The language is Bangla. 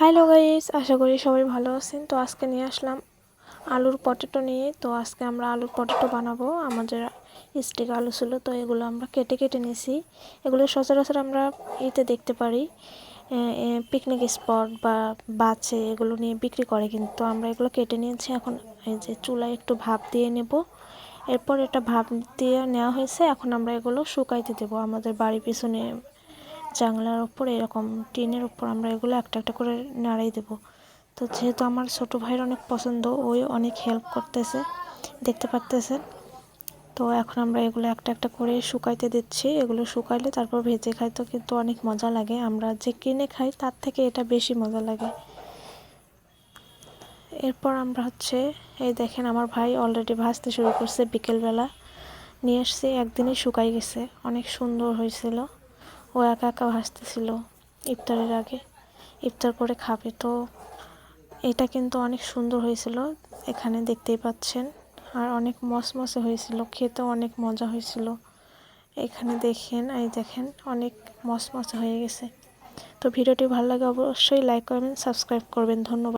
হ্যালো গাইস, আশা করি সবাই ভালো আছেন। তো আজকে নিয়ে আসলাম আলুর পটেটো নিয়ে। তো আজকে আমরা আলুর পটেটো বানাবো। আমাদের স্টিক আলু ছিল, তো এগুলো আমরা কেটে কেটে নিয়েছি। এগুলো সচরাচর আমরা এতে দেখতে পারি পিকনিক স্পট বা বাসে এগুলো নিয়ে বিক্রি করে, কিন্তু আমরা এগুলো কেটে নিয়েছি। এখন এই যে চুলায় একটু ভাপ দিয়ে নেব। এরপর এটা ভাপ দিয়ে নেওয়া হয়েছে, এখন আমরা এগুলো শুকাইতে দেবো। আমাদের বাড়ির পিছনে জানলার উপর এরকম টিনের উপর আমরা এগুলো একটা একটা করে নাড়াই দেবো। তো যেহেতু আমার ছোটো ভাইয়ের অনেক পছন্দ, ওই অনেক হেল্প করতেছে, দেখতে পারতেছেন। তো এখন আমরা এগুলো একটা একটা করে শুকাইতে দিচ্ছি। এগুলো শুকাইলে তারপর ভেজে খাই, তো কিন্তু অনেক মজা লাগে। আমরা যে কিনে খাই তার থেকে এটা বেশি মজা লাগে। এরপর আমরা এই দেখেন, আমার ভাই অলরেডি ভাজতে শুরু করছে। বিকেলবেলা নিয়ে আসছি, একদিনই শুকাই গেছে, অনেক সুন্দর হয়েছিল। ও একা একা ভাজতেছিল ইফতারের আগে, ইফতার করে খাবে। তো এটা কিন্তু অনেক সুন্দর হয়েছিল, এখানে দেখতেই পাচ্ছেন। আর অনেক মসমসে হয়েছিল, খেতেও অনেক মজা হয়েছিল। এখানে দেখেন, এই দেখেন, অনেক মসমসে হয়ে গেছে। তো ভিডিওটি ভালো লাগে অবশ্যই লাইক করবেন, সাবস্ক্রাইব করবেন। ধন্যবাদ।